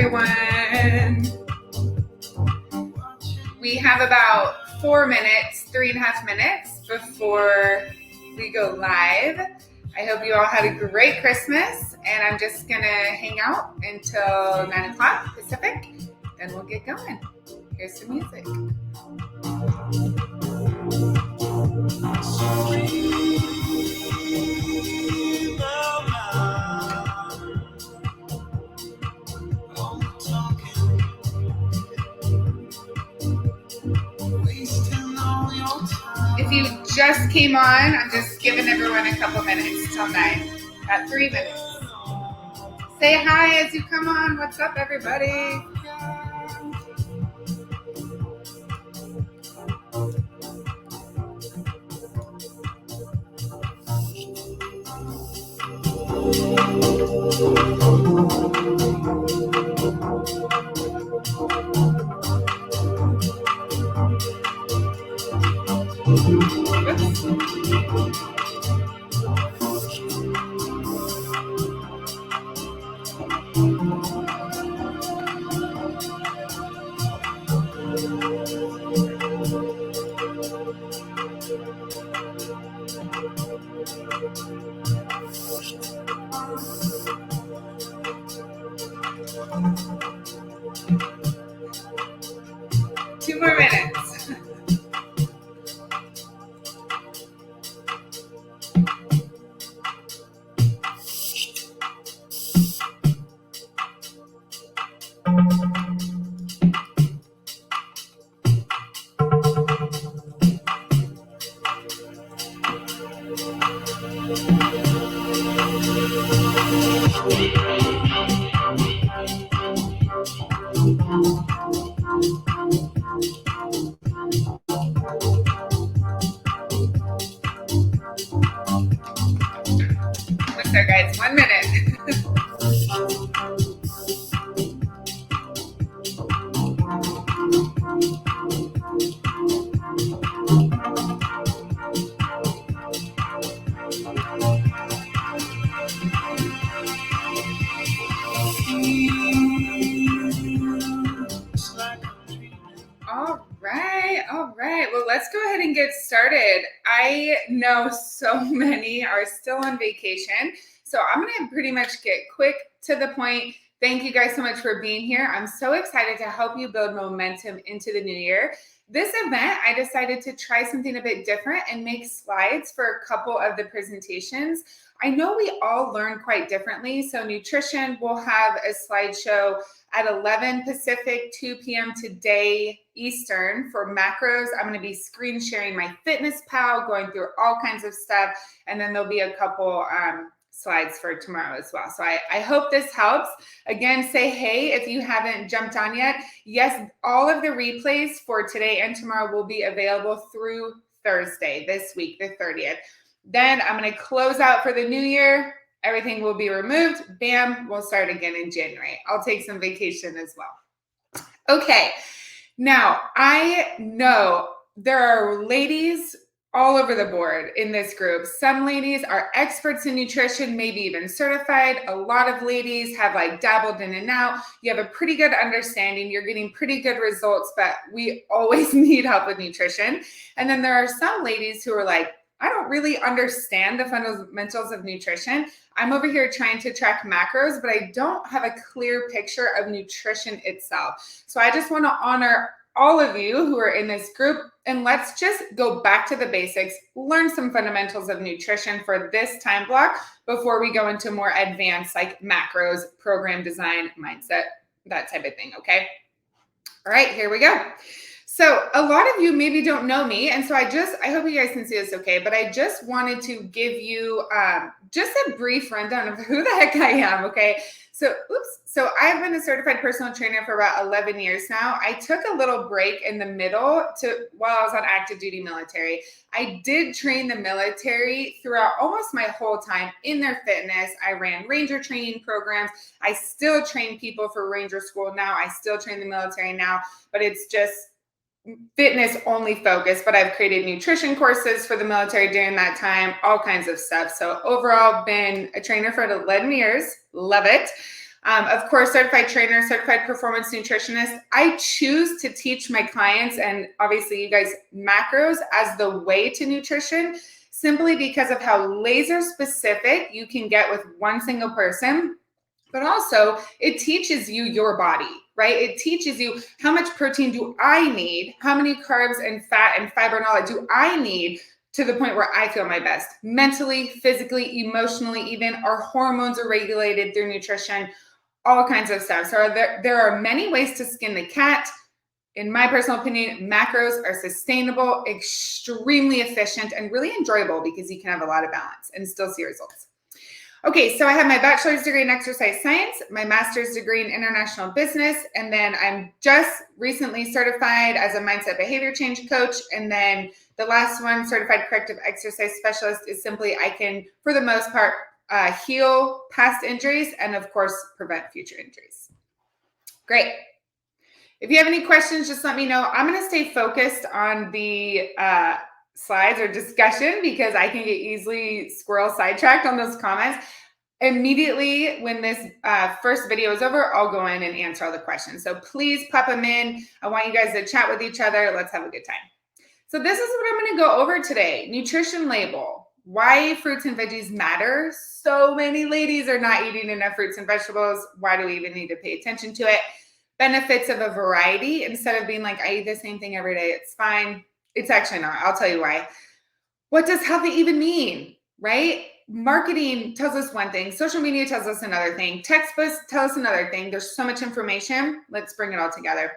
everyone. We have about 4 minutes, 3.5 minutes before we go live. I hope you all had a great Christmas, and I'm just gonna hang out until 9 o'clock Pacific, then we'll get going. Here's some music. If you just came on, I'm just giving everyone a couple minutes till 9. Got 3 minutes. Say hi as you come on. What's up, everybody? Two more minutes. What's there, guys? 1 minute. All right. Well, let's go ahead and get started. I know so many are still on vacation, so I'm going to pretty much get quick to the point. Thank you guys so much for being here. I'm so excited to help you build momentum into the new year. This event, I decided to try something a bit different and make slides for a couple of the presentations. I know we all learn quite differently, so nutrition will have a slideshow at 11 Pacific, 2 p.m. today Eastern for macros. I'm going to be screen sharing my Fitness Pal, going through all kinds of stuff, and then there'll be a couple slides for tomorrow as well. So I hope this helps. Again, say hey if you haven't jumped on yet. Yes, all of the replays for today and tomorrow will be available through Thursday this week, the 30th. Then I'm going to close out for the new year. Everything will be removed. Bam, we'll start again in January. I'll take some vacation as well. Okay, now I know there are ladies all over the board in this group. Some ladies are experts in nutrition, maybe even certified. A lot of ladies have like dabbled in and out. You have a pretty good understanding. You're getting pretty good results, but we always need help with nutrition. And then there are some ladies who are like, I don't really understand the fundamentals of nutrition. I'm over here trying to track macros, but I don't have a clear picture of nutrition itself. So I just want to honor all of you who are in this group, and let's just go back to the basics, learn some fundamentals of nutrition for this time block before we go into more advanced like macros, program design, mindset, that type of thing, okay? All right, here we go. So a lot of you maybe don't know me, and so I hope you guys can see this okay, but I just wanted to give you just a brief rundown of who the heck I am, okay? So I've been a certified personal trainer for about 11 years now. I took a little break in the middle while I was on active duty military. I did train the military throughout almost my whole time in their fitness. I ran Ranger training programs. I still train people for Ranger school now. I still train the military now, but it's just fitness only focused, but I've created nutrition courses for the military during that time, all kinds of stuff. So overall, been a trainer for 11 years. Love it. Of course, certified trainer, certified performance nutritionist. I choose to teach my clients, and obviously you guys, macros as the way to nutrition, simply because of how laser specific you can get with one single person. But also it teaches you your body, right? It teaches you how much protein do I need? How many carbs and fat and fiber and all that do I need to the point where I feel my best mentally, physically, emotionally, even our hormones are regulated through nutrition, all kinds of stuff. So there are many ways to skin the cat. In my personal opinion, macros are sustainable, extremely efficient, and really enjoyable because you can have a lot of balance and still see results. Okay, so I have my bachelor's degree in exercise science, my master's degree in international business, and then I'm just recently certified as a mindset behavior change coach. And then the last one, certified corrective exercise specialist, is simply I can, for the most part, heal past injuries and, of course, prevent future injuries. Great. If you have any questions, just let me know. I'm going to stay focused on the slides or discussion because I can get easily squirrel sidetracked on those comments. Immediately when this first video is over, I'll go in and answer all the questions. So please pop them in. I want you guys to chat with each other. Let's have a good time. So this is what I'm going to go over today. Nutrition label. Why fruits and veggies matter. So many ladies are not eating enough fruits and vegetables. Why do we even need to pay attention to it? Benefits of a variety instead of being like, I eat the same thing every day. It's fine. It's actually not. I'll tell you why. What does healthy even mean, right? Marketing tells us one thing. Social media tells us another thing. Textbooks tell us another thing. There's so much information. Let's bring it all together.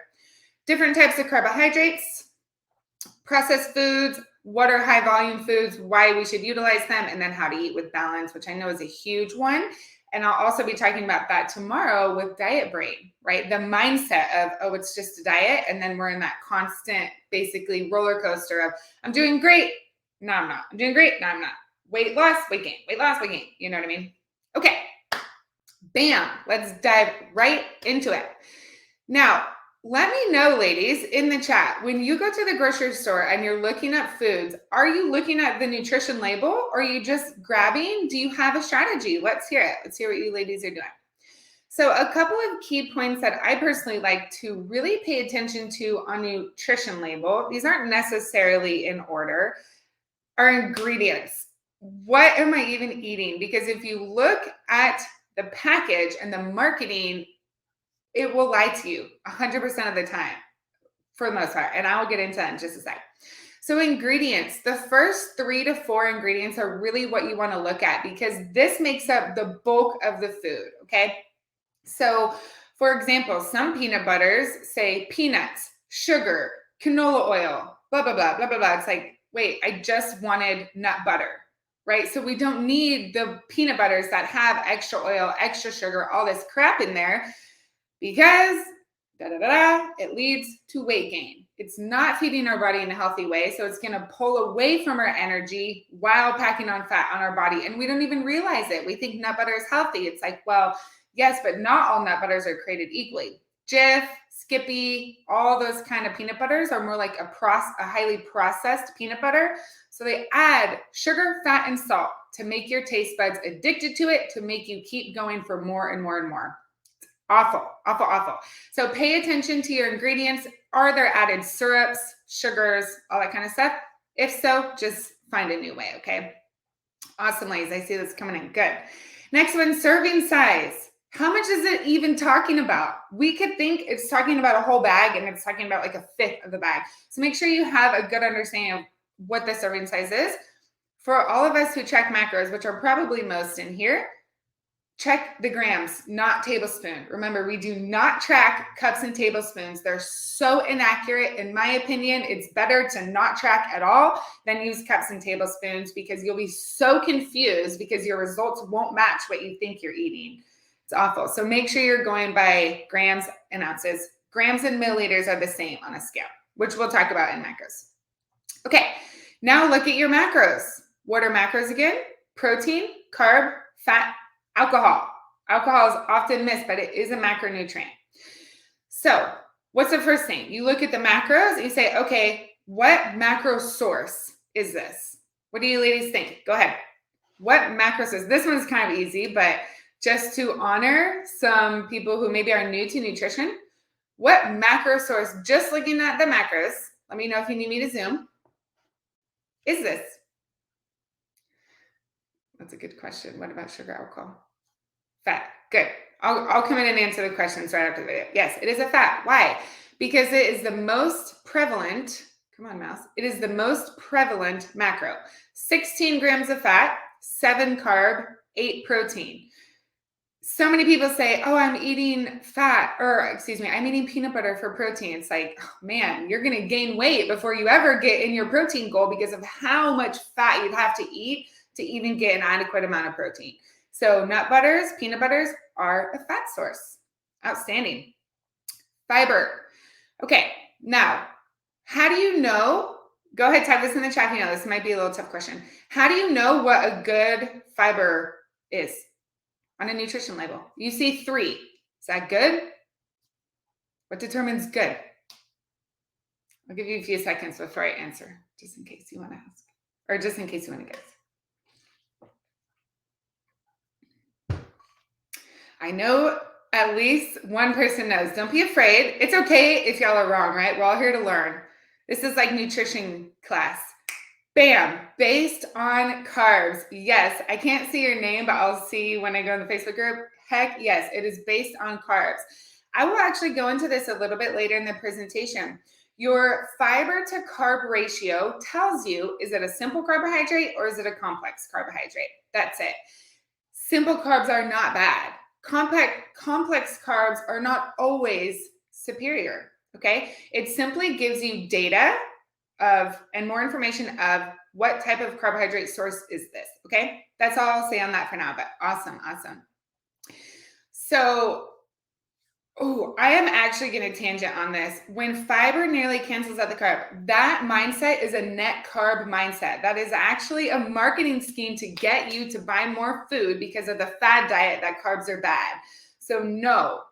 Different types of carbohydrates, processed foods, what are high volume foods, why we should utilize them, and then how to eat with balance, which I know is a huge one. And I'll also be talking about that tomorrow with diet brain, right? The mindset of, oh, it's just a diet. And then we're in that constant, basically roller coaster of, I'm doing great. No, I'm not. I'm doing great. No, I'm not. Weight loss, weight gain, weight loss, weight gain. You know what I mean? Okay. Bam. Let's dive right into it. Now, let me know, ladies, in the chat, when you go to the grocery store and you're looking at foods, are you looking at the nutrition label or are you just grabbing? Do you have a strategy? Let's hear it. Let's hear what you ladies are doing. So a couple of key points that I personally like to really pay attention to on nutrition label, these aren't necessarily in order, are ingredients. What am I even eating? Because if you look at the package and the marketing, it will lie to you 100% of the time for the most part. And I will get into that in just a sec. So ingredients, the first 3 to 4 ingredients are really what you want to look at because this makes up the bulk of the food, okay? So for example, some peanut butters say peanuts, sugar, canola oil, blah, blah, blah, blah, blah, blah. It's like, wait, I just wanted nut butter, right? So we don't need the peanut butters that have extra oil, extra sugar, all this crap in there because it leads to weight gain. It's not feeding our body in a healthy way. So it's going to pull away from our energy while packing on fat on our body. And we don't even realize it. We think nut butter is healthy. It's like, well, yes, but not all nut butters are created equally. Jif, Skippy, all those kind of peanut butters are more like a highly processed peanut butter. So they add sugar, fat, and salt to make your taste buds addicted to it, to make you keep going for more and more and more. Awful, awful, awful. So pay attention to your ingredients. Are there added syrups, sugars, all that kind of stuff? If so, just find a new way, okay? Awesome, ladies. I see this coming in. Good. Next one, serving size. How much is it even talking about? We could think it's talking about a whole bag and it's talking about like a fifth of the bag. So make sure you have a good understanding of what the serving size is. For all of us who check macros, which are probably most in here, check the grams, not tablespoon. Remember, we do not track cups and tablespoons. They're so inaccurate. In my opinion, it's better to not track at all than use cups and tablespoons because you'll be so confused because your results won't match what you think you're eating. It's awful. So make sure you're going by grams and ounces. Grams and milliliters are the same on a scale, which we'll talk about in macros. Okay, now look at your macros. What are macros again? Protein, carb, fat, alcohol. Alcohol is often missed, but it is a macronutrient. So what's the first thing? You look at the macros and you say, okay, what macro source is this? What do you ladies think? Go ahead. What macro source? This one's kind of easy, but just to honor some people who maybe are new to nutrition, what macro source, just looking at the macros, let me know if you need me to zoom, is this? That's a good question. What about sugar, alcohol? Fat. Good. I'll come in and answer the questions right after the video. Yes, it is a fat. Why? Because it is the most prevalent, come on, mouse. It is the most prevalent macro. 16 grams of fat, 7 carb, 8 protein. So many people say, oh, I'm eating fat, or excuse me, I'm eating peanut butter for protein. It's like, oh, man, you're going to gain weight before you ever get in your protein goal because of how much fat you'd have to eat to even get an adequate amount of protein. So nut butters, peanut butters are a fat source. Outstanding. Fiber. Okay, now, how do you know? Go ahead, type this in the chat if you know. This might be a little tough question. How do you know what a good fiber is on a nutrition label? You see 3. Is that good? What determines good? I'll give you a few seconds before I answer, just in case you want to ask, or just in case you want to guess. I know at least one person knows. Don't be afraid. It's okay if y'all are wrong, right? We're all here to learn. This is like nutrition class. Bam, based on carbs. Yes, I can't see your name, but I'll see when I go in the Facebook group. Heck yes, it is based on carbs. I will actually go into this a little bit later in the presentation. Your fiber to carb ratio tells you, is it a simple carbohydrate or is it a complex carbohydrate? That's it. Simple carbs are not bad. Complex carbs are not always superior, okay? It simply gives you data of and more information of what type of carbohydrate source is this, okay? That's all I'll say on that for now, but awesome. So, I am actually going to tangent on this. When fiber nearly cancels out the carb, that mindset is a net carb mindset. That is actually a marketing scheme to get you to buy more food because of the fad diet that carbs are bad. So no.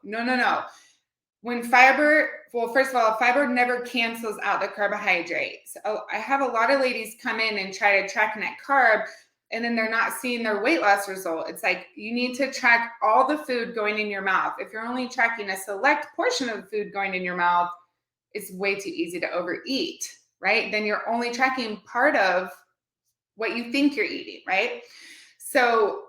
When fiber, well, first of all, fiber never cancels out the carbohydrates. I have a lot of ladies come in and try to track net carb, and then they're not seeing their weight loss result. It's like, you need to track all the food going in your mouth. If you're only tracking a select portion of the food going in your mouth, it's way too easy to overeat, right? Then you're only tracking part of what you think you're eating, right? So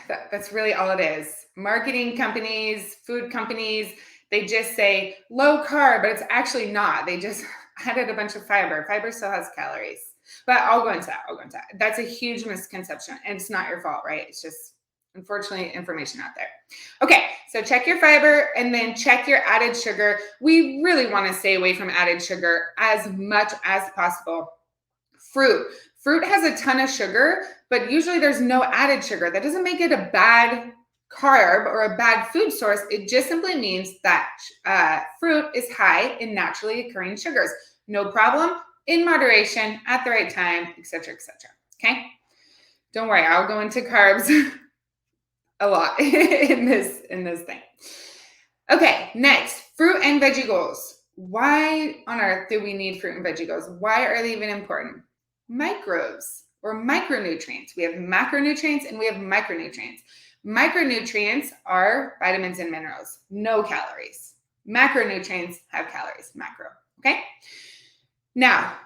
that's really all it is. Marketing companies, food companies, they just say low carb, but it's actually not. They just added a bunch of fiber. Fiber still has calories. But I'll go into that. That's a huge misconception. And it's not your fault, right? It's just, unfortunately, information out there. Okay, so check your fiber and then check your added sugar. We really want to stay away from added sugar as much as possible. Fruit has a ton of sugar, but usually there's no added sugar. That doesn't make it a bad carb or a bad food source. It just simply means that fruit is high in naturally occurring sugars. No problem. In moderation, at the right time, etc., okay? Don't worry, I'll go into carbs a lot in this thing. Okay, next, fruit and veggie goals. Why on earth do we need fruit and veggie goals? Why are they even important? Microbes or micronutrients. We have macronutrients and we have micronutrients. Micronutrients are vitamins and minerals, no calories. Macronutrients have calories, macro, okay? Now,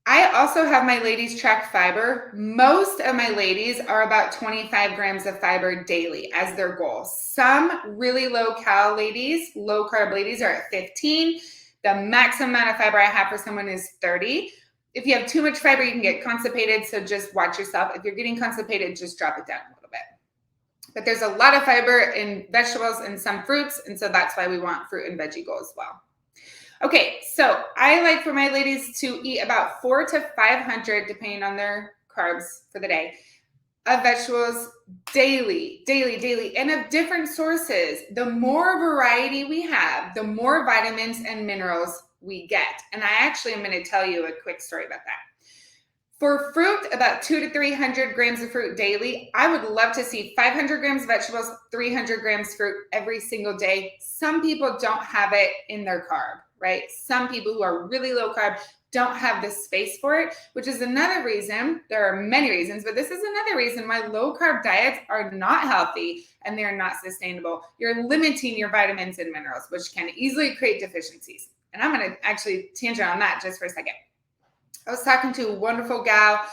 I also have my ladies track fiber. Most of my ladies are about 25 grams of fiber daily as their goal. Some really low carb ladies are at 15. The maximum amount of fiber I have for someone is 30. If you have too much fiber, you can get constipated. So just watch yourself. If you're getting constipated, just drop it down a little bit. But there's a lot of fiber in vegetables and some fruits. And so that's why we want fruit and veggie goals as well. Okay, so I like for my ladies to eat about 400 to 500, depending on their carbs for the day, of vegetables daily, and of different sources. The more variety we have, the more vitamins and minerals we get. And I actually am going to tell you a quick story about that. For fruit, about 200 to 300 grams of fruit daily. I would love to see 500 grams vegetables, 300 grams fruit every single day. Some people don't have it in their carb, right? Some people who are really low carb don't have the space for it, which is another reason. There are many reasons, but this is another reason why low carb diets are not healthy and they're not sustainable. You're limiting your vitamins and minerals, which can easily create deficiencies. And I'm going to actually tangent on that just for a second. I was talking to a wonderful gal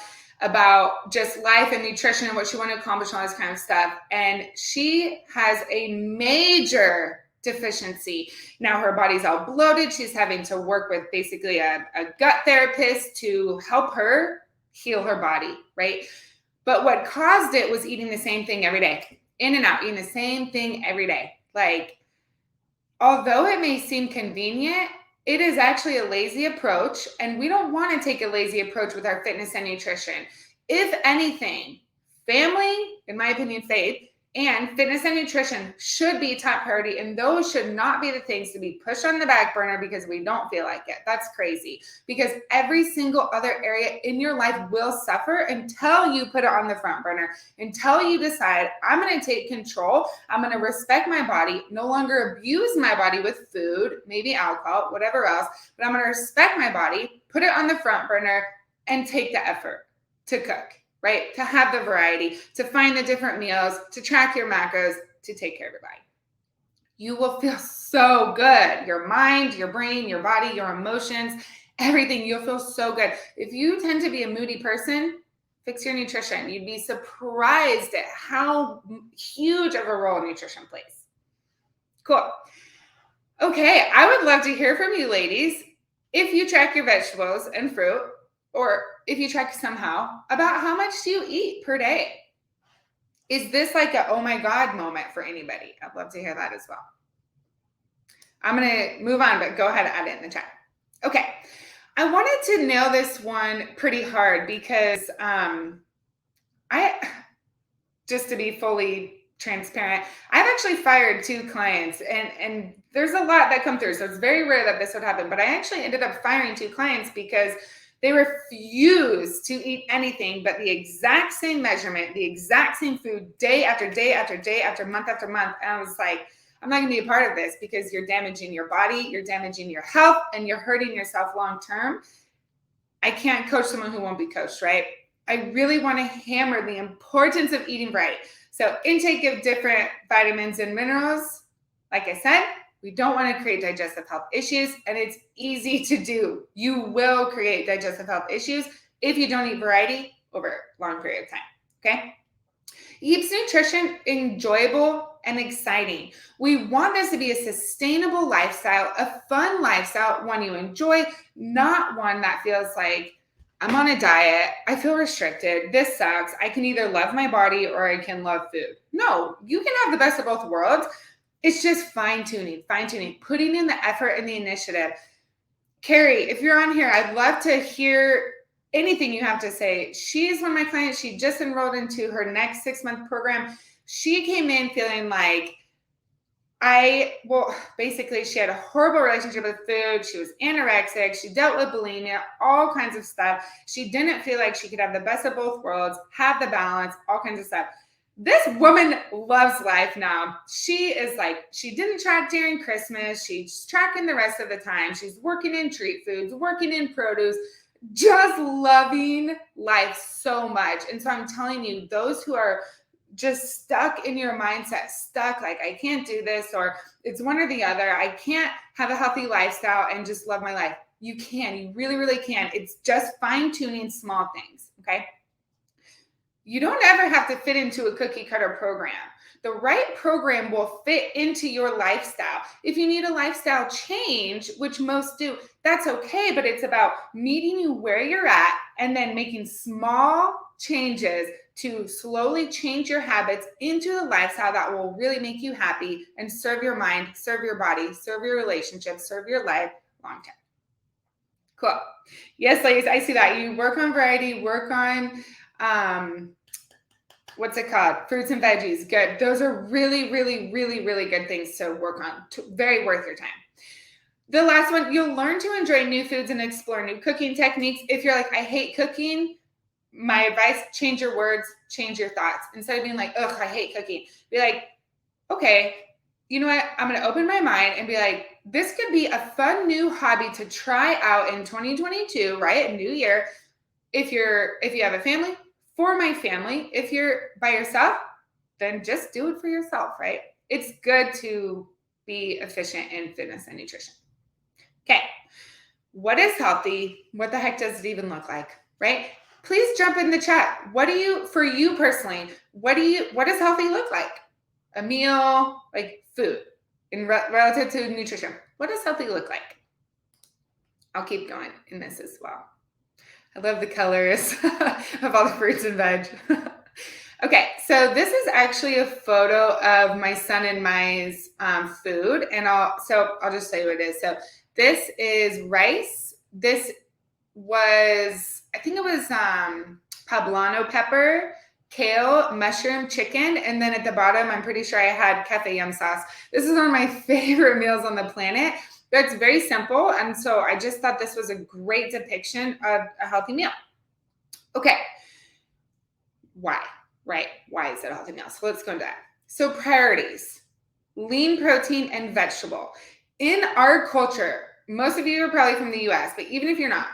about just life and nutrition and what she wanted to accomplish, all this kind of stuff. And she has a major deficiency. Now her body's all bloated. She's having to work with basically a gut therapist to help her heal her body, right? But what caused it was eating the same thing every day, in and out, eating the same thing every day. Like, although it may seem convenient, it is actually a lazy approach, and we don't want to take a lazy approach with our fitness and nutrition. If anything, family, in my opinion, faith, and fitness and nutrition should be top priority, and those should not be the things to be pushed on the back burner because we don't feel like it. That's crazy, because every single other area in your life will suffer until you put it on the front burner, until you decide, I'm going to take control, I'm going to respect my body, no longer abuse my body with food, maybe alcohol, whatever else, but I'm going to respect my body, put it on the front burner, and take the effort to cook. Right? To have the variety, to find the different meals, to track your macros, to take care of your body. You will feel so good. Your mind, your brain, your body, your emotions, everything, you'll feel so good. If you tend to be a moody person, fix your nutrition. You'd be surprised at how huge of a role nutrition plays. Cool. Okay, I would love to hear from you ladies. If you track your vegetables and fruit, or if you track somehow, about how much do you eat per day? Is this like a, oh my God moment for anybody? I'd love to hear that as well. I'm going to move on, but go ahead and add it in the chat. Okay. I wanted to nail this one pretty hard because just to be fully transparent, I've actually fired 2 clients, and there's a lot that come through. So it's very rare that this would happen, but I actually ended up firing 2 clients because they refused to eat anything but the exact same measurement, the exact same food, day after day after day after month after month. And I was like, I'm not going to be a part of this because you're damaging your body, you're damaging your health, and you're hurting yourself long term. I can't coach someone who won't be coached, right? I really want to hammer the importance of eating right. So intake of different vitamins and minerals, like I said, we don't want to create digestive health issues, and it's easy to do. You will create digestive health issues if you don't eat variety over a long period of time, okay? Keeps nutrition enjoyable and exciting. We want this to be a sustainable lifestyle, a fun lifestyle, one you enjoy, not one that feels like, I'm on a diet, I feel restricted, this sucks, I can either love my body or I can love food. No, you can have the best of both worlds. It's just fine-tuning, putting in the effort and the initiative. Carrie, if you're on here, I'd love to hear anything you have to say. She's one of my clients. She just enrolled into her next 6-month program. She came in feeling like basically she had a horrible relationship with food. She was anorexic. She dealt with bulimia, all kinds of stuff. She didn't feel like she could have the best of both worlds, have the balance, all kinds of stuff. This woman loves life now. She is like, she didn't track during Christmas. She's tracking the rest of the time. She's working in treat foods, working in produce, just loving life so much. And so I'm telling you, those who are just stuck in your mindset, stuck like, I can't do this, or it's one or the other. I can't have a healthy lifestyle and just love my life. You can, you really, really can. It's just fine-tuning small things, okay? You don't ever have to fit into a cookie cutter program. The right program will fit into your lifestyle. If you need a lifestyle change, which most do, that's okay, but it's about meeting you where you're at and then making small changes to slowly change your habits into the lifestyle that will really make you happy and serve your mind, serve your body, serve your relationships, serve your life long term. Cool. Yes, ladies, I see that. You work on variety, work on what's it called? Fruits and veggies. Good. Those are really, really, really, really good things to work on. Very worth your time. The last one, you'll learn to enjoy new foods and explore new cooking techniques. If you're like, I hate cooking, my advice, change your words, change your thoughts. Instead of being like, ugh, I hate cooking, be like, okay, you know what? I'm going to open my mind and be like, this could be a fun new hobby to try out in 2022, right? A new year. If you have a family, for my family. If you're by yourself, then just do it for yourself, right? It's good to be efficient in fitness and nutrition. Okay. What is healthy? What the heck does it even look like? Right? Please jump in the chat. For you personally, what does healthy look like? A meal, like food, relative to nutrition. What does healthy look like? I'll keep going in this as well. I love the colors of all the fruits and veg. Okay, so this is actually a photo of my son and my's food, and I'll just tell you what it is. So this is rice. This was, I think it was poblano pepper, kale, mushroom, chicken, and then at the bottom, I'm pretty sure I had cafe yum sauce. This is one of my favorite meals on the planet. That's very simple, and so I just thought this was a great depiction of a healthy meal. Okay, why? Right? Why is it a healthy meal? So let's go into that. So priorities: lean protein and vegetable. In our culture, most of you are probably from the US, but even if you're not,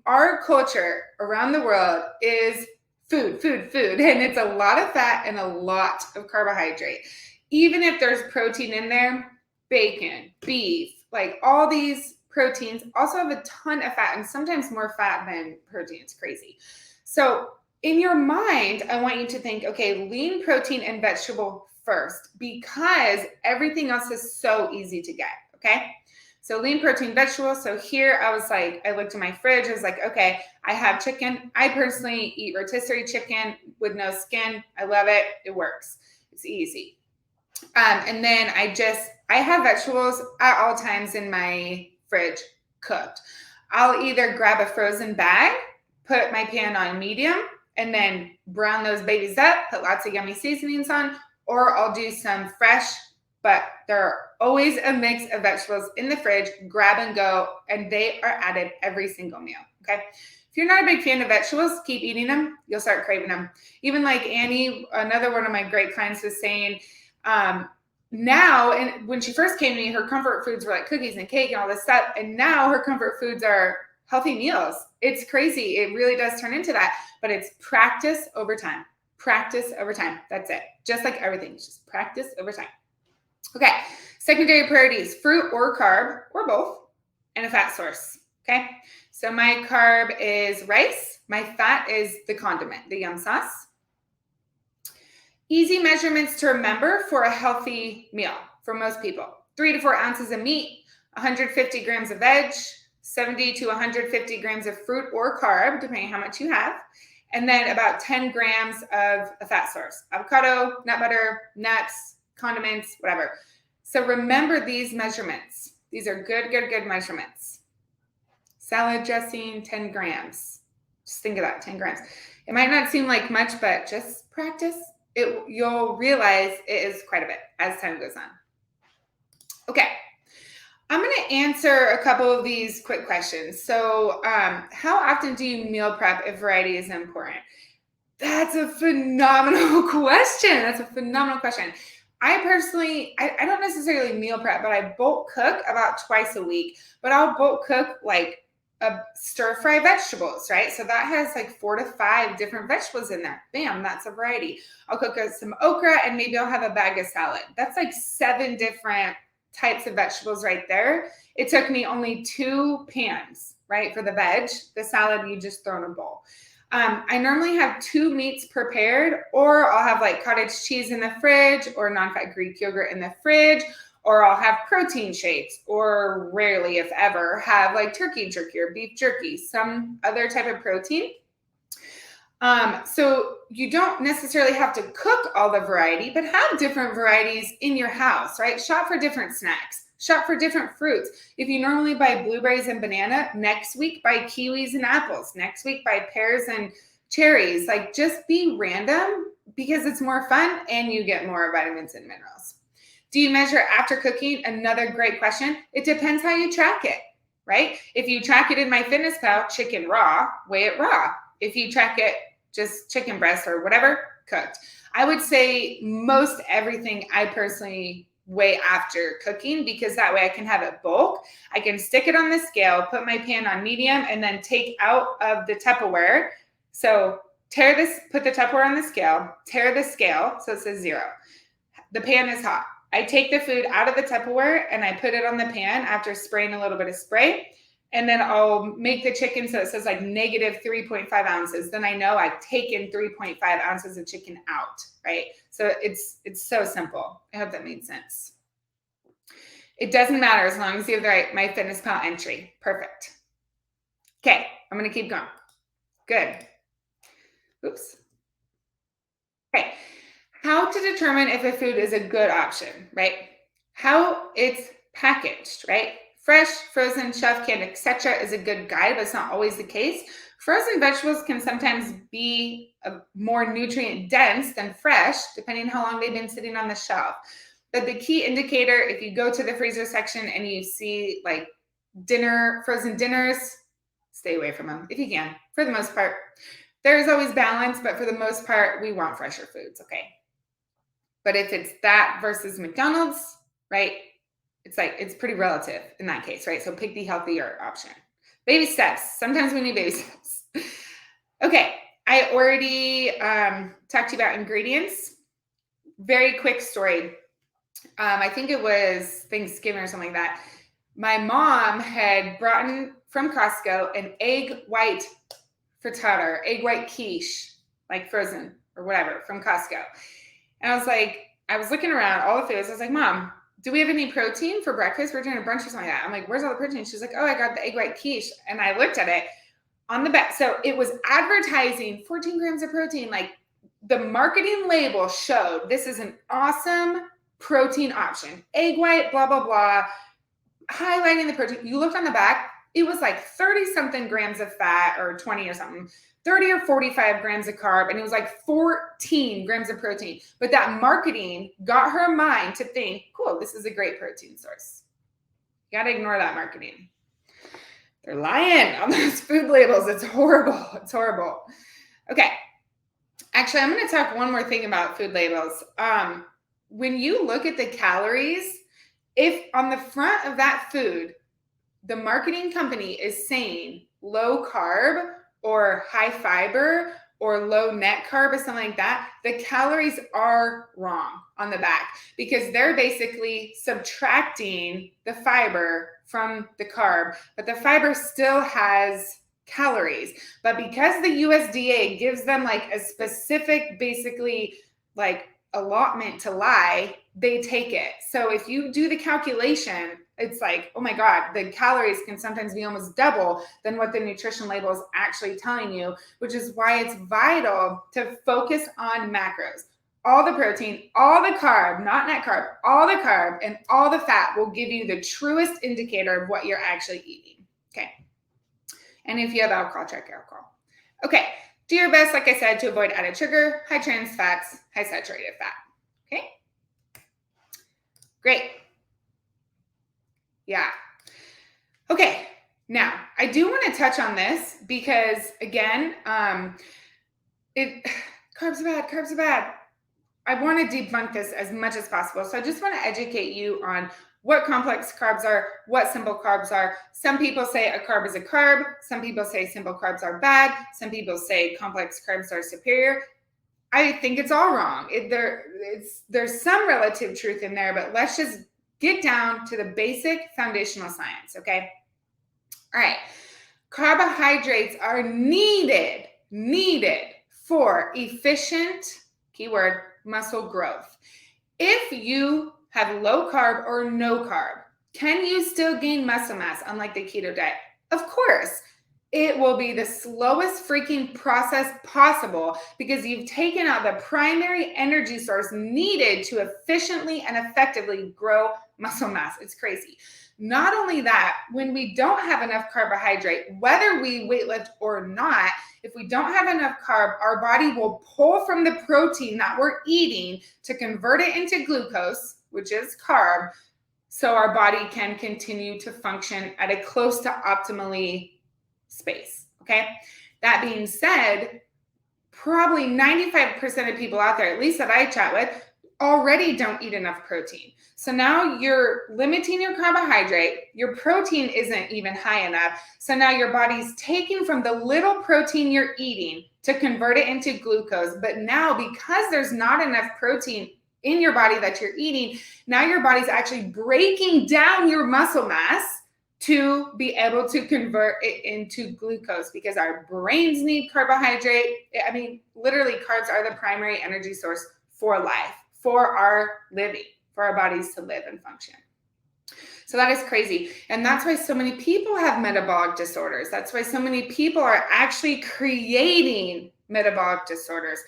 our culture around the world is food, and it's a lot of fat and a lot of carbohydrate. Even if there's protein in there, bacon, beef, like all these proteins also have a ton of fat, and sometimes more fat than protein. It's crazy. So in your mind, I want you to think, okay, lean protein and vegetable first, because everything else is so easy to get, okay? So lean protein, vegetable. So here I was like, I looked in my fridge. I was like, okay, I have chicken. I personally eat rotisserie chicken with no skin. I love it. It works. It's easy. And then I have vegetables at all times in my fridge cooked. I'll either grab a frozen bag, put my pan on medium, and then brown those babies up, put lots of yummy seasonings on, or I'll do some fresh, but there are always a mix of vegetables in the fridge, grab and go, and they are added every single meal, okay? If you're not a big fan of vegetables, keep eating them. You'll start craving them. Even like Annie, another one of my great clients, was saying, now, and when she first came to me, her comfort foods were like cookies and cake and all this stuff, and now her comfort foods are healthy meals. It's crazy. It really does turn into that, but it's practice over time. Practice over time. That's it. Just like everything, it's just practice over time. Okay, secondary priorities: fruit or carb or both, and a fat source. Okay, so my carb is rice. My fat is the condiment, the yum sauce. Easy measurements to remember for a healthy meal for most people: 3 to 4 ounces of meat, 150 grams of veg, 70 to 150 grams of fruit or carb, depending on how much you have, and then about 10 grams of a fat source: avocado, nut butter, nuts, condiments, whatever. So remember these measurements. These are good measurements. Salad dressing, 10 grams. Just think of that, 10 grams. It might not seem like much, but just practice. You'll realize it is quite a bit as time goes on. Okay, I'm going to answer a couple of these quick questions. So how often do you meal prep if variety is important? That's a phenomenal question. I personally, I don't necessarily meal prep, but I bulk cook about twice a week. But I'll bulk cook like a stir fry vegetables, right? So that has like 4 to 5 different vegetables in there. Bam, that's a variety. I'll cook some okra and maybe I'll have a bag of salad. That's like 7 different types of vegetables right there. It took me only 2 pans, right? For the veg. The salad, you just throw in a bowl. I normally have 2 meats prepared, or I'll have like cottage cheese in the fridge, or non-fat Greek yogurt in the fridge, or I'll have protein shakes, or rarely, if ever, have like turkey jerky or beef jerky, some other type of protein. So you don't necessarily have to cook all the variety, but have different varieties in your house, right? Shop for different snacks. Shop for different fruits. If you normally buy blueberries and banana, next week buy kiwis and apples. Next week buy pears and cherries. Like, just be random, because it's more fun and you get more vitamins and minerals. Do you measure after cooking? Another great question. It depends how you track it, right? If you track it in MyFitnessPal, chicken raw, weigh it raw. If you track it just chicken breast or whatever, cooked. I would say most everything I personally way after cooking, because that way I can have it bulk. I can stick it on the scale, put my pan on medium, and then take out of the Tupperware. So put the Tupperware on the scale, tear the scale so it says 0. The pan is hot. I take the food out of the Tupperware and I put it on the pan after spraying a little bit of spray. And then I'll make the chicken so it says like negative 3.5 ounces. Then I know I've taken 3.5 ounces of chicken out, right? So it's so simple. I hope that made sense. It doesn't matter as long as you have the right MyFitnessPal entry. Perfect. Okay, I'm going to keep going. Good. Oops. Okay. How to determine if a food is a good option, right? How it's packaged, right? Fresh, frozen, shelf canned, etc. is a good guide, but it's not always the case. Frozen vegetables can sometimes be more nutrient dense than fresh, depending on how long they've been sitting on the shelf. But the key indicator, if you go to the freezer section and you see like frozen dinners, stay away from them if you can, for the most part. There's always balance, but for the most part, we want fresher foods, okay? But if it's that versus McDonald's, right? It's pretty relative in that case, right? So pick the healthier option. Baby steps. Sometimes we need baby steps. Okay, I already talked to you about ingredients. Very quick story. I think it was Thanksgiving or something like that. My mom had brought in from Costco an egg white frittata, egg white quiche, like frozen or whatever from Costco. And I was looking around all the foods. I was like, Mom, do we have any protein for breakfast? We're doing a brunch or something like that. I'm like, where's all the protein? She's like, oh, I got the egg white quiche. And I looked at it on the back. So it was advertising 14 grams of protein. Like the marketing label showed this is an awesome protein option. Egg white, blah, blah, blah, highlighting the protein. You looked on the back, it was like 30 something grams of fat or 20 or something, 30 or 45 grams of carb, and it was like 14 grams of protein. But that marketing got her mind to think, cool, this is a great protein source. You got to ignore that marketing. They're lying on those food labels. It's horrible. It's horrible. Okay. Actually, I'm going to talk one more thing about food labels. When you look at the calories, if on the front of that food, the marketing company is saying low carb or high fiber or low net carb or something like that, the calories are wrong on the back because they're basically subtracting the fiber from the carb, but the fiber still has calories. But because the USDA gives them like a specific, basically like allotment to lie, they take it. So if you do the calculation, it's like, oh my God, the calories can sometimes be almost double than what the nutrition label is actually telling you, which is why it's vital to focus on macros. All the protein, all the carb, not net carb, all the carb and all the fat will give you the truest indicator of what you're actually eating. Okay. And if you have alcohol, check your alcohol. Okay. Do your best, like I said, to avoid added sugar, high trans fats, high saturated fat. Okay. Great. Yeah. Okay. Now, I do want to touch on this because, again, carbs are bad. Carbs are bad. I want to debunk this as much as possible. So I just want to educate you on what complex carbs are, what simple carbs are. Some people say a carb is a carb. Some people say simple carbs are bad. Some people say complex carbs are superior. I think it's all wrong. There's some relative truth in there, but let's just get down to the basic foundational science, okay? All right. Carbohydrates are needed for efficient, keyword, muscle growth. If you have low carb or no carb, can you still gain muscle mass unlike the keto diet? Of course. It will be the slowest freaking process possible because you've taken out the primary energy source needed to efficiently and effectively grow muscle mass. It's crazy. Not only that, when we don't have enough carbohydrate, whether we weightlift or not, if we don't have enough carb, our body will pull from the protein that we're eating to convert it into glucose, which is carb, so our body can continue to function at a close to optimally space. Okay. That being said, probably 95% of people out there, at least that I chat with, already don't eat enough protein. So now you're limiting your carbohydrate. Your protein isn't even high enough. So now your body's taking from the little protein you're eating to convert it into glucose. But now, because there's not enough protein in your body that you're eating, now your body's actually breaking down your muscle mass to be able to convert it into glucose, because our brains need carbohydrate. I mean, literally, carbs are the primary energy source for life, for our living, for our bodies to live and function. So that is crazy. And that's why so many people have metabolic disorders. That's why so many people are actually creating metabolic disorders,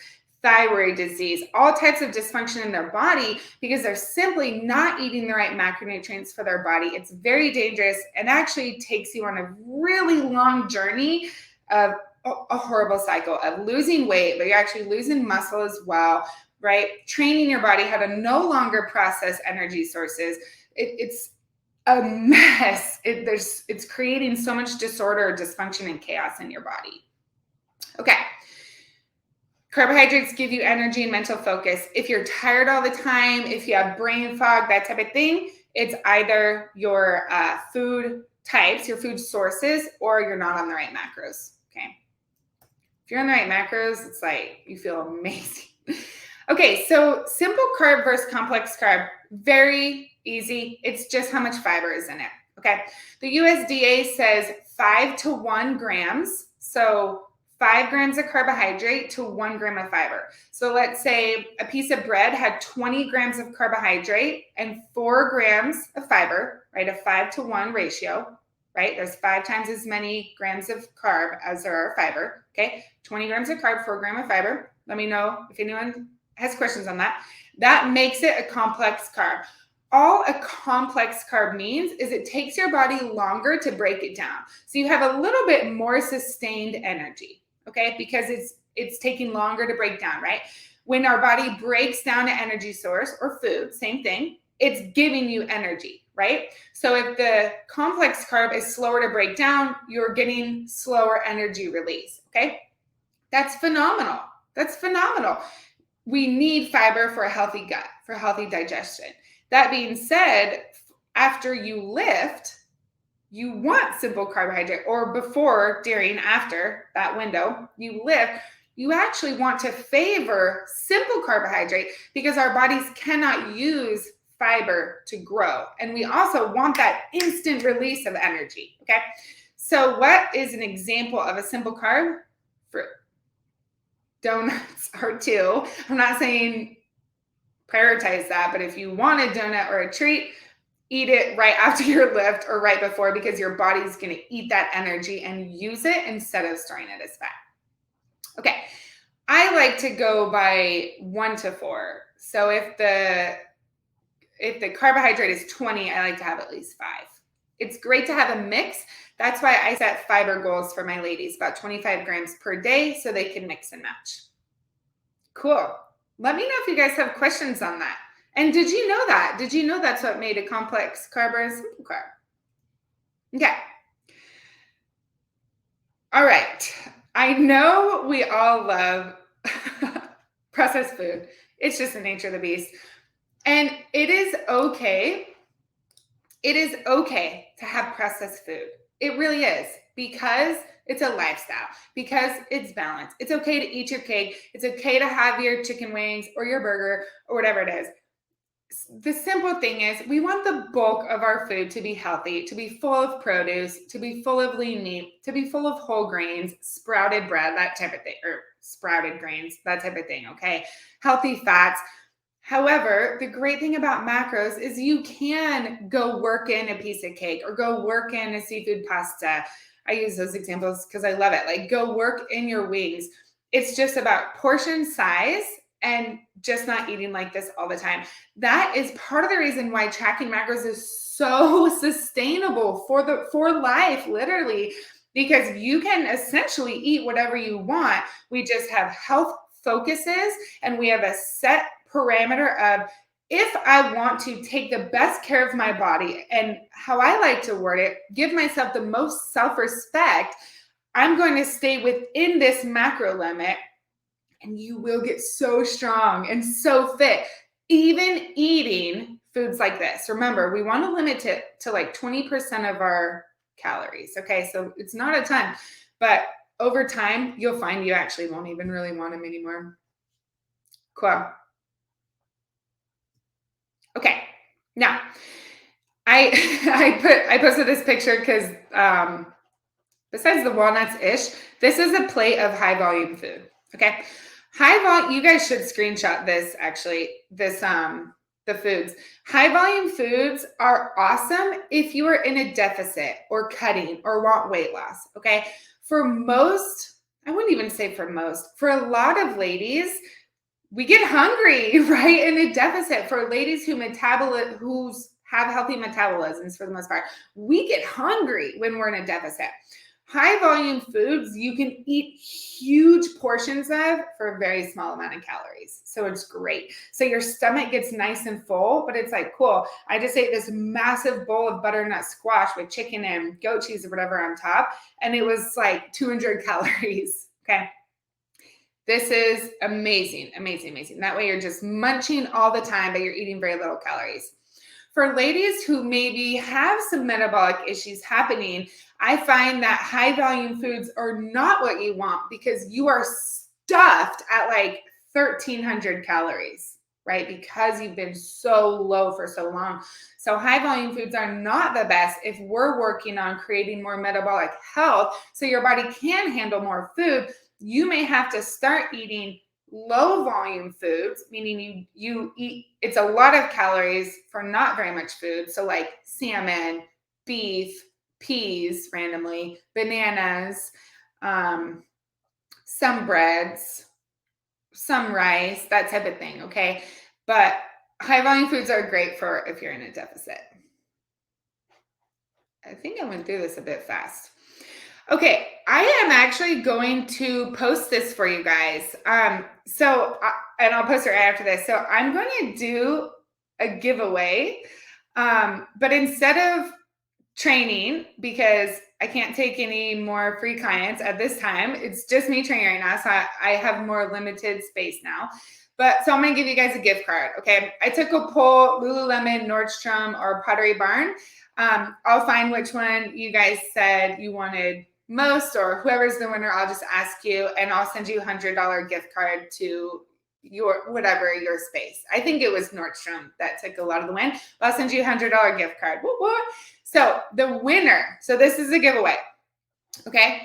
thyroid disease, all types of dysfunction in their body, because they're simply not eating the right macronutrients for their body. It's very dangerous and actually takes you on a really long journey of a horrible cycle of losing weight, but you're actually losing muscle as well, right? Training your body how to no longer process energy sources. It's a mess. It's creating so much disorder, dysfunction, and chaos in your body. Okay. Carbohydrates give you energy and mental focus. If you're tired all the time, if you have brain fog, that type of thing, it's either your food types, your food sources, or you're not on the right macros. Okay. If you're on the right macros, it's like you feel amazing. Okay, so simple carb versus complex carb, very easy. It's just how much fiber is in it. Okay. The USDA says 5 to 1 grams. So 5 grams of carbohydrate to 1 gram of fiber. So let's say a piece of bread had 20 grams of carbohydrate and 4 grams of fiber, right? A 5 to 1 ratio, right? There's 5 times as many grams of carb as there are fiber, okay? 20 grams of carb, 4 grams of fiber. Let me know if anyone has questions on that. That makes it a complex carb. All a complex carb means is it takes your body longer to break it down. So you have a little bit more sustained energy. Okay, because it's taking longer to break down, right? When our body breaks down an energy source or food, same thing, it's giving you energy, right? So if the complex carb is slower to break down, you're getting slower energy release, okay? That's phenomenal. That's phenomenal. We need fiber for a healthy gut, for healthy digestion. That being said, after you lift, you want simple carbohydrate, or before, during, after that window, you lift, you actually want to favor simple carbohydrate because our bodies cannot use fiber to grow. And we also want that instant release of energy, okay? So what is an example of a simple carb? Fruit. Donuts are too. I'm not saying prioritize that, but if you want a donut or a treat, eat it right after your lift or right before, because your body's going to eat that energy and use it instead of storing it as fat. Okay. I like to go by 1 to 4. So if the carbohydrate is 20, I like to have at least 5. It's great to have a mix. That's why I set fiber goals for my ladies, about 25 grams per day, so they can mix and match. Cool. Let me know if you guys have questions on that. And did you know that? Did you know that's what made a complex carb or a simple carb? Okay. All right. I know we all love processed food. It's just the nature of the beast. And it is okay. It is okay to have processed food. It really is, because it's a lifestyle, because it's balanced. It's okay to eat your cake. It's okay to have your chicken wings or your burger or whatever it is. The simple thing is we want the bulk of our food to be healthy, to be full of produce, to be full of lean meat, to be full of whole grains, sprouted bread, that type of thing, or sprouted grains, that type of thing, okay? Healthy fats. However, the great thing about macros is you can go work in a piece of cake or go work in a seafood pasta. I use those examples because I love it. Like, go work in your wings. It's just about portion size and just not eating like this all the time. That is part of the reason why tracking macros is so sustainable for life, literally, because you can essentially eat whatever you want. We just have health focuses, and we have a set parameter of, if I want to take the best care of my body, and how I like to word it, give myself the most self-respect, I'm going to stay within this macro limit, and you will get so strong and so fit. even eating foods like this. Remember, we want to limit it to like 20% of our calories. Okay, so it's not a ton, but over time, you'll find you actually won't even really want them anymore. Cool. Okay, now I I posted this picture because besides the walnuts ish, this is a plate of high volume food. Okay. High volume, you guys should screenshot this actually, the foods. High volume foods are awesome if you are in a deficit or cutting or want weight loss. Okay. For most, I wouldn't even say for most, for a lot of ladies, we get hungry, right? In a deficit. For ladies who's have healthy metabolisms for the most part, we get hungry when we're in a deficit. High volume foods you can eat huge portions of for a very small amount of calories. So it's great. So your stomach gets nice and full, but it's like, cool. I just ate this massive bowl of butternut squash with chicken and goat cheese or whatever on top, and it was like 200 calories. Okay. This is amazing, amazing, amazing. That way you're just munching all the time, but you're eating very little calories. For ladies who maybe have some metabolic issues happening, I find that high volume foods are not what you want because you are stuffed at like 1,300 calories, right? Because you've been so low for so long. So high volume foods are not the best if we're working on creating more metabolic health so your body can handle more food. You may have to start eating low volume foods, meaning you eat, it's a lot of calories for not very much food. So like salmon, beef, peas randomly, bananas, some breads, some rice, that type of thing. Okay. But high volume foods are great for if you're in a deficit. I think I went through this a bit fast. Okay, I am actually going to post this for you guys. And I'll post it right after this. So I'm going to do a giveaway, but instead of training, because I can't take any more free clients at this time, it's just me training right now, so I have more limited space now. But so I'm going to give you guys a gift card. Okay, I took a poll: Lululemon, Nordstrom, or Pottery Barn. I'll find which one you guys said you wanted most, or whoever's the winner, I'll just ask you, and I'll send you a $100 gift card to your whatever your space. I think it was Nordstrom that took a lot of the win. But I'll send you a $100 gift card. Woo woo. So the winner. So this is a giveaway. Okay.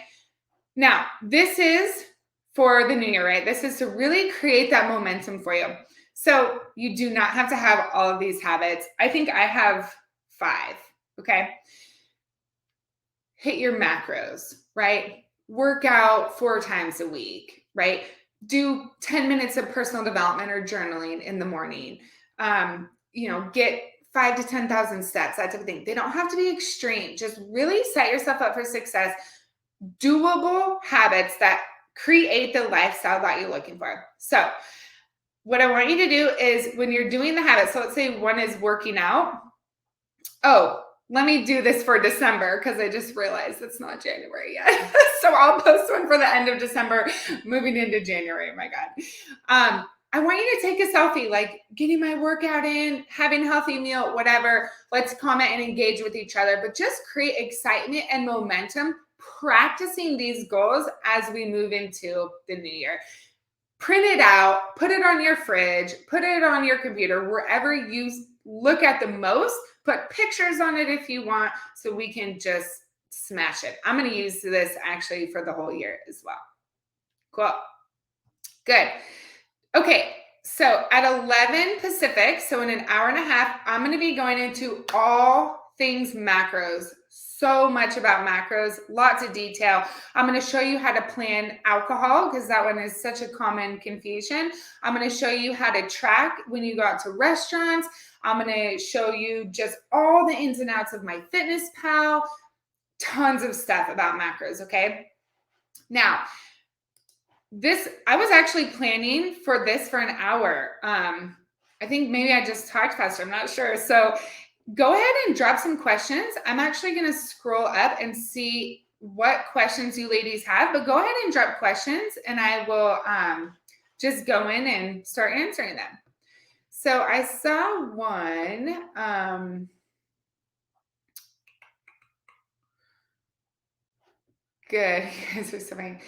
Now this is for the new year, right? This is to really create that momentum for you. So you do not have to have all of these habits. I think I have 5. Okay. Hit your macros, right? Work out 4 times a week, right? Do 10 minutes of personal development or journaling in the morning. Get 5 to 10,000 steps, that type of thing. They don't have to be extreme. Just really set yourself up for success. Doable habits that create the lifestyle that you're looking for. So what I want you to do is when you're doing the habits, so let's say one is working out. Oh, let me do this for December because I just realized it's not January yet. So I'll post one for the end of December, moving into January. Oh my God. I want you to take a selfie, like getting my workout in, having a healthy meal, whatever. Let's comment and engage with each other, but just create excitement and momentum, practicing these goals as we move into the new year. Print it out, put it on your fridge, put it on your computer, wherever you look at the most. Put pictures on it if you want, so we can just smash it. I'm going to use this actually for the whole year as well. Cool. Good. Okay. So at 11 Pacific, so in an hour and a half, I'm going to be going into all things macros. So much about macros, lots of detail. I'm going to show you how to plan alcohol because that one is such a common confusion. I'm going to show you how to track when you go out to restaurants. I'm going to show you just all the ins and outs of my fitness pal, tons of stuff about macros. Okay. Now, I was actually planning for this for an hour. I think maybe I just talked faster. I'm not sure. So go ahead and drop some questions. I'm actually going to scroll up and see what questions you ladies have, but go ahead and drop questions and I will just go in and start answering them. So I saw one. Good. You guys are so funny.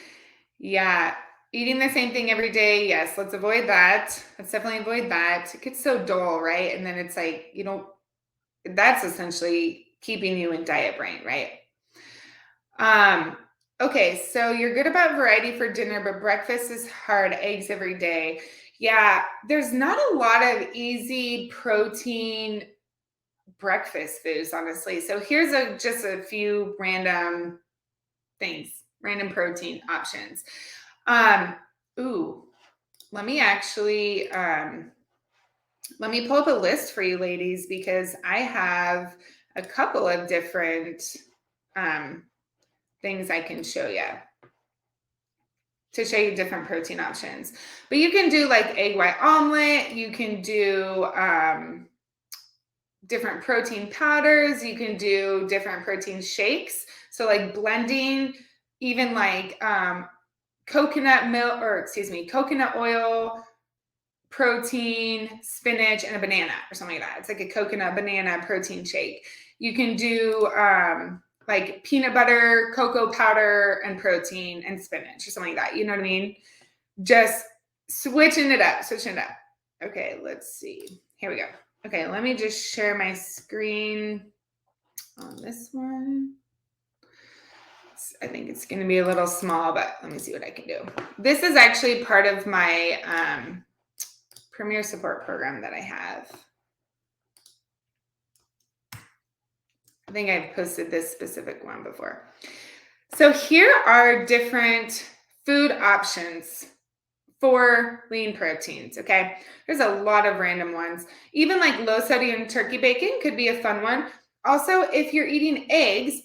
Yeah. Eating the same thing every day. Yes. Let's avoid that. Let's definitely avoid that. It gets so dull, right? And then it's like, that's essentially keeping you in diet brain, right? Um, okay, so you're good about variety for dinner, but breakfast is hard, eggs every day. Yeah, there's not a lot of easy protein breakfast foods, honestly. So here's just a few random things, random protein options. Um, ooh, let me actually let me pull up a list for you ladies because I have a couple of different um things I can show you to show you different protein options. But you can do like egg white omelet, you can do different protein powders, you can do different protein shakes. So like blending even like coconut milk, or excuse me, coconut oil, protein, spinach, and a banana or something like that. It's like a coconut banana protein shake. You can do like peanut butter, cocoa powder, and protein and spinach or something like that. You know what I mean? Just switching it up, switching it up. Okay, let's see. Here we go. Okay, let me just share my screen on this one. I think it's going to be a little small, but let me see what I can do. This is actually part of my Premier Support program that I have. I think I've posted this specific one before. So here are different food options for lean proteins, okay? There's a lot of random ones. Even like low sodium turkey bacon could be a fun one. Also, if you're eating eggs,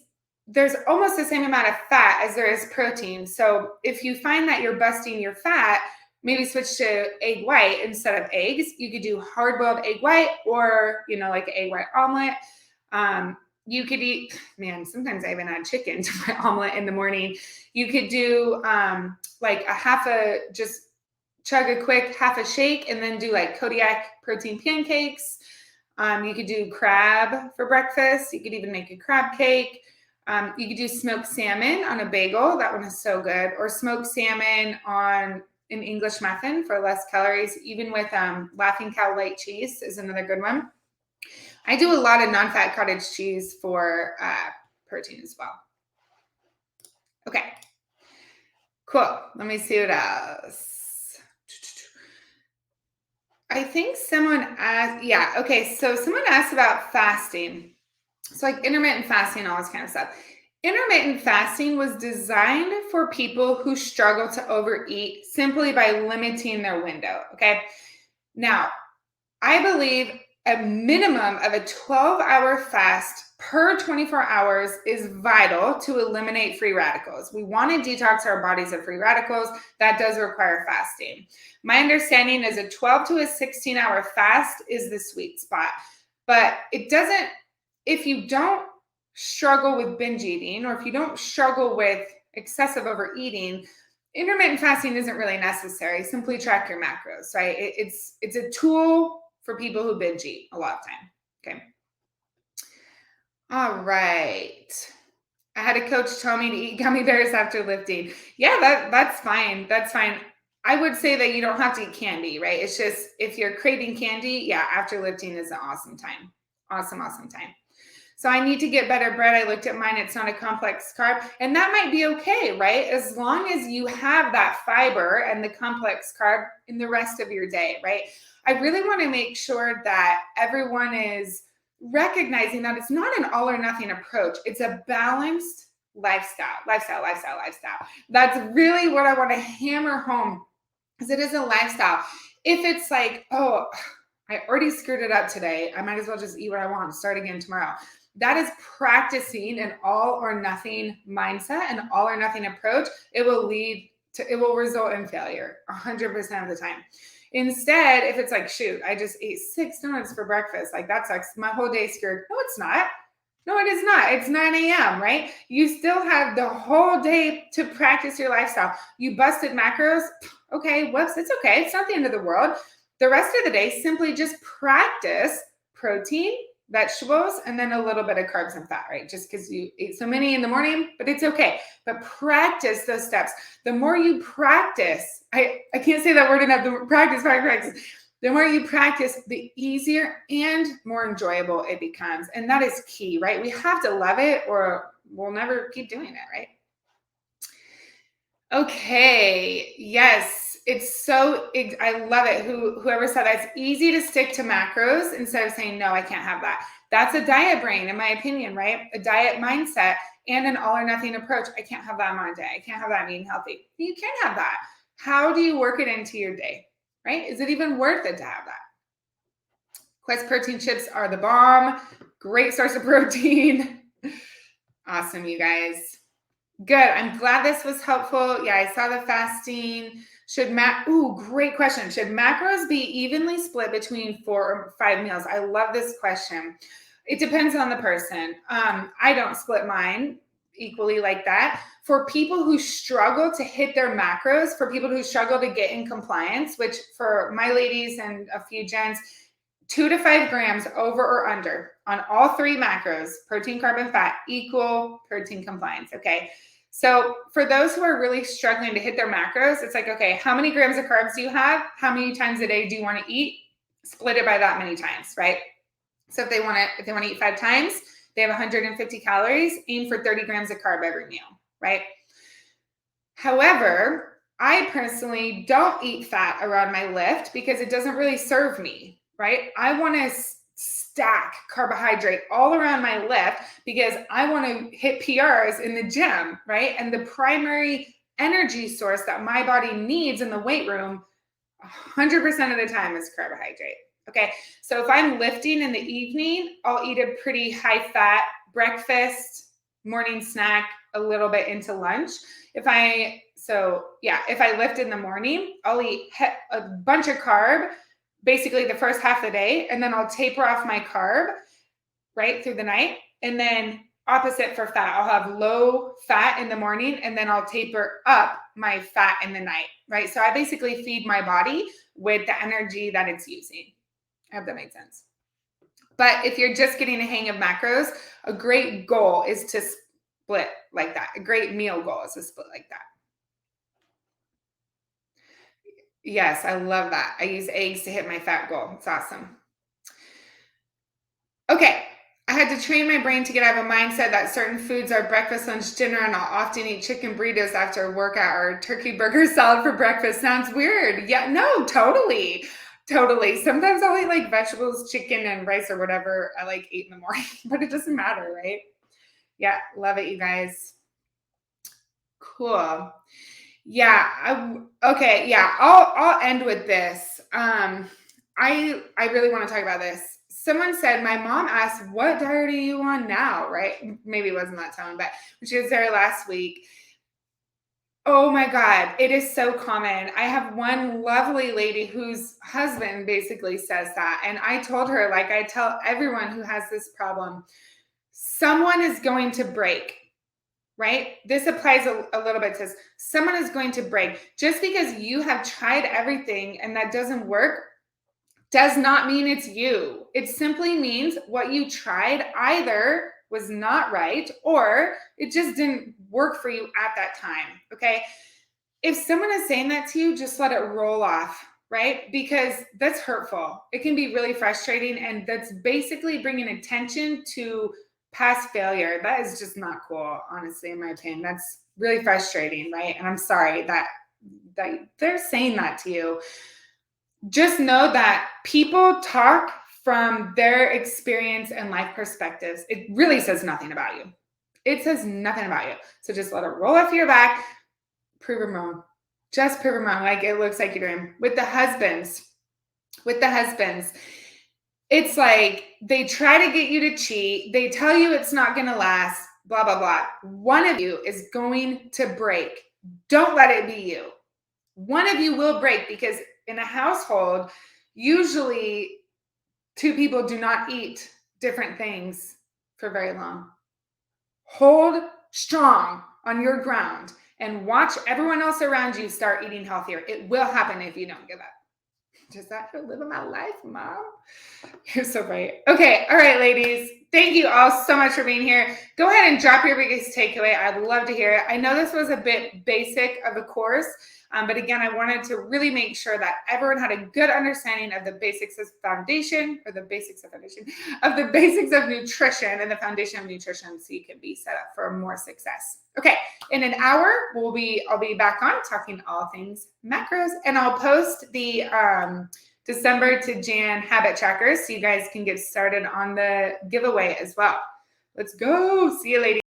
there's almost the same amount of fat as there is protein. So if you find that you're busting your fat, maybe switch to egg white instead of eggs. You could do hard-boiled egg white or, like an egg white omelet. You could eat, man, sometimes I even add chicken to my omelet in the morning. You could do like just chug a quick half a shake and then do like Kodiak protein pancakes. You could do crab for breakfast. You could even make a crab cake. You could do smoked salmon on a bagel. That one is so good. Or smoked salmon on an English muffin for less calories. Even with Laughing Cow light cheese is another good one. I do a lot of non-fat cottage cheese for protein as well. Okay, cool. Let me see what else. I think someone asked, yeah, okay, so someone asked about fasting. So like intermittent fasting, all this kind of stuff. Intermittent fasting was designed for people who struggle to overeat simply by limiting their window, okay? Now, I believe a minimum of a 12-hour fast per 24 hours is vital to eliminate free radicals. We want to detox our bodies of free radicals. That does require fasting. My understanding is a 12 to a 16-hour fast is the sweet spot. But it doesn't, if you don't struggle with binge eating or if you don't struggle with excessive overeating, intermittent fasting isn't really necessary. Simply track your macros, right? It's a tool for people who binge eat a lot of time. Okay. All right. I had a coach tell me to eat gummy bears after lifting. Yeah, that's fine. That's fine. I would say that you don't have to eat candy, right? It's just if you're craving candy, yeah, after lifting is an awesome time. Awesome time. So I need to get better bread. I looked at mine. It's not a complex carb. And that might be okay, right? As long as you have that fiber and the complex carb in the rest of your day, right? I really want to make sure that everyone is recognizing that it's not an all or nothing approach. It's a balanced lifestyle. That's really what I want to hammer home because it is a lifestyle. If it's like, oh, I already screwed it up today, I might as well just eat what I want and start again tomorrow. That is practicing an all or nothing mindset, an all or nothing approach. It will result in failure 100% of the time. Instead, if it's like, shoot, I just ate 6 donuts for breakfast, like that sucks. My whole day screwed. No, it's not. No, it is not. It's 9 a.m., right? You still have the whole day to practice your lifestyle. You busted macros. Okay, whoops, it's okay. It's not the end of the world. the rest of the day, simply just practice protein, vegetables, and then a little bit of carbs and fat, right? Just because you ate so many in the morning, but it's okay. But practice those steps. The more you practice, I can't say that word enough, the practice. The more you practice, the easier and more enjoyable it becomes. And that is key, right? We have to love it or we'll never keep doing it, right? Okay. Yes. I love it. Whoever said that, it's easy to stick to macros instead of saying, no, I can't have that. That's a diet brain, in my opinion, right? A diet mindset and an all or nothing approach. I can't have that on my day. I can't have that being healthy. You can have that. How do you work it into your day, right? Is it even worth it to have that? Quest protein chips are the bomb. Great source of protein. Awesome, you guys. Good. I'm glad this was helpful. Yeah, I saw the fasting. Great question. Should macros be evenly split between 4 or 5 meals? I love this question. It depends on the person. I don't split mine equally like that. For people who struggle to hit their macros, for people who struggle to get in compliance, which for my ladies and a few gents, 2 to 5 grams over or under on all 3 macros, protein, carb, and fat, equal protein compliance. Okay. So for those who are really struggling to hit their macros, it's like, okay, how many grams of carbs do you have? How many times a day do you want to eat? Split it by that many times, right? So if they want to eat 5 times, they have 150 calories, aim for 30 grams of carb every meal, right? However, I personally don't eat fat around my lift because it doesn't really serve me, right? I want to stack carbohydrate all around my lift because I want to hit PRs in the gym, right? And the primary energy source that my body needs in the weight room 100% of the time is carbohydrate. Okay, so if I'm lifting in the evening, I'll eat a pretty high fat breakfast, morning snack, a little bit into lunch. If I lift in the morning, I'll eat a bunch of carb, basically the first half of the day, and then I'll taper off my carb right through the night. And then opposite for fat, I'll have low fat in the morning, and then I'll taper up my fat in the night, right? So I basically feed my body with the energy that it's using. I hope that makes sense. But if you're just getting a hang of macros, a great goal is to split like that. A great meal goal is to split like that. Yes, I love that. I use eggs to hit my fat goal. It's awesome. Okay. I had to train my brain to get out of a mindset that certain foods are breakfast, lunch, dinner, and I'll often eat chicken burritos after a workout or turkey burger salad for breakfast. Sounds weird. Yeah, no, totally. Totally. Sometimes I'll eat like vegetables, chicken, and rice or whatever I like eat in the morning, but it doesn't matter, right? Yeah, love it, you guys. Cool. Yeah. Okay. Yeah. I'll end with this. I really want to talk about this. Someone said, my mom asked, what diet are you on now? Right? Maybe it wasn't that tone, but when she was there last week. Oh my God, it is so common. I have one lovely lady whose husband basically says that. And I told her, like I tell everyone who has this problem, someone is going to break, right? This applies a little bit to this. Someone is going to break. Just because you have tried everything and that doesn't work does not mean it's you. It simply means what you tried either was not right or it just didn't work for you at that time. Okay. If someone is saying that to you, just let it roll off, right? Because that's hurtful. It can be really frustrating. And that's basically bringing attention to past failure. That is just not cool, honestly, in my opinion. That's really frustrating, right? And I'm sorry that they're saying that to you. Just know that people talk from their experience and life perspectives. It really says nothing about you. It says nothing about you. So just let it roll off your back. Prove them wrong. Just prove them wrong. Like it looks like you're doing with the husbands. It's like they try to get you to cheat. They tell you it's not going to last, blah, blah, blah. One of you is going to break. Don't let it be you. One of you will break because in a household, usually 2 people do not eat different things for very long. Hold strong on your ground and watch everyone else around you start eating healthier. It will happen if you don't give up. Just out here living my life, Mom. You're so right. Okay. All right, ladies. Thank you all so much for being here. Go ahead and drop your biggest takeaway. I'd love to hear it. I know this was a bit basic of a course, but again, I wanted to really make sure that everyone had a good understanding of the basics of foundation, or the basics of foundation, of the basics of nutrition and the foundation of nutrition, so you can be set up for more success. Okay, in an hour, I'll be back on talking all things macros, and I'll post the December to Jan habit trackers so you guys can get started on the giveaway as well. Let's go. See you later.